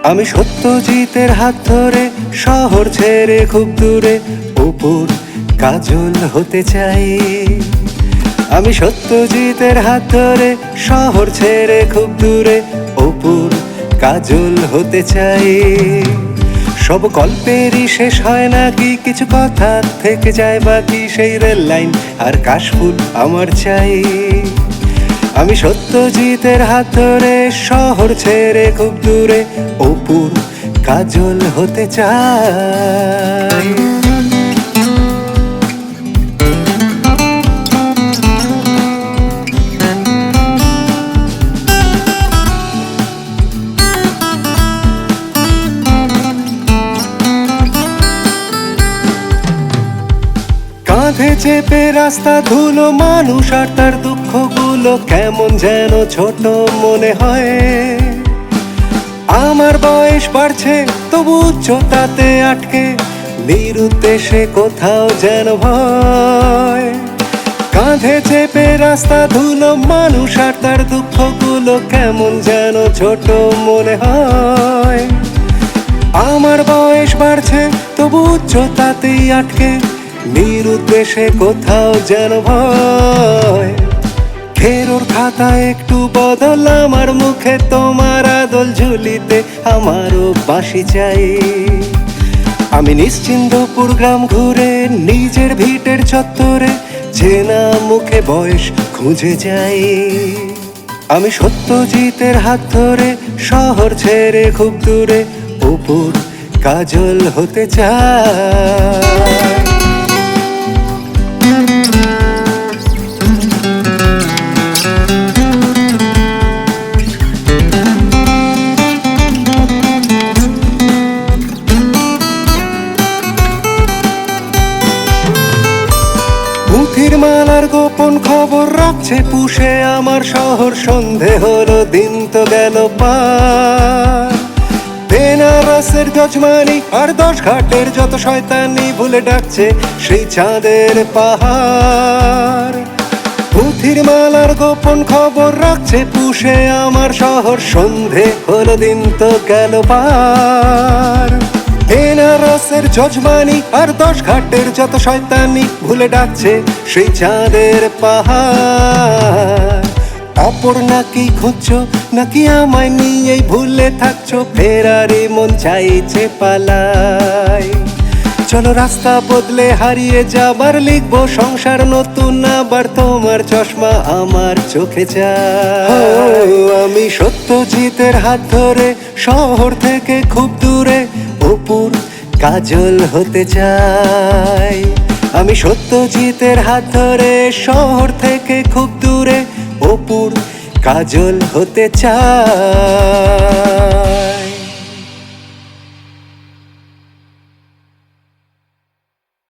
আমি সত্যজিতের হাত ধরে শহর ছেড়ে খুব দূরে অপুর কাজল হতে চাই। আমি সত্যজিতের হাত ধরে শহর ছেড়ে খুব দূরে অপুর কাজল হতে চাই। সব গল্পেরই শেষ হয় নাকি, কিছু কথা থেকে যায় বাকি, সেই রেল লাইন আর কাশফুল আমার চাই। আমি সত্যজিতের হাত ধরে শহর ছেড়ে খুব দূরে অপুর কাজল হতে চাই। কাঁধে চেপে রাস্তা ধুলো মানুষ আর তার দুঃখগুলো কেমন যেন ছোট মনে হয়। আমার বয়স বাড়ছে তবু উচ্চতাতে আটকে, নিরুদ্দেশে কোথাও যেন ভয়। কাঁধে চেপে রাস্তা ধুলো মানুষ আর তার দুঃখগুলো কেমন যেন ছোট মনে হয়। আমার বয়স বাড়ছে তবু উচ্চতাতেই আটকে, নিরুদ্দেশে কোথাও যেন ভয়। ফেরোর খাতা একটু বদল, আমার মুখে তোমার আদল ঝুলিতে আমারও বাঁশি চাই। আমি নিশ্চিন্দপুর গ্রাম ঘুরে নিজের ভিটের চত্বরে চেনা মুখে বয়স খুঁজে যাই। আমি সত্যজিতের হাত ধরে শহর ছেড়ে খুব দূরে অপুর কাজল হতে চাই। পুঁথির মালার গোপন খবর রাখছে পুষে আমার শহর, সন্ধে হলো দিন তো গেল পার। বেনারসের যজমানি আর 10 ঘাটের যত শয়তানি ভুলে ডাকছে সেই চাঁদের পাহাড়। পুঁথির মালার গোপন খবর রাখছে পুষে আমার শহর, সন্ধে হলো দিন তো গেল পার। বেনারসের যজমানি আর 10 ঘাটের যত শয়তানি ভুলে ডাকছে সেই চাঁদের পাহাড়। অপর নাকি খুঁজছো নাকি আমায় নিয়েই ভুলে থাকছো, ফেরারে মন চাইছে পালাই। চলো রাস্তা বদলে হারিয়ে যাবার, লিখবো সংসার নতুন আবার, তোমার চশমা আমার চোখে চাই। আমি সত্যজিতের হাত ধরে শহর থেকে খুব দূরে অপুর কাজল হতে চাই। আমি সত্যজিতের হাত ধরে শহর থেকে খুব দূরে অপুর কাজল হতে চাই।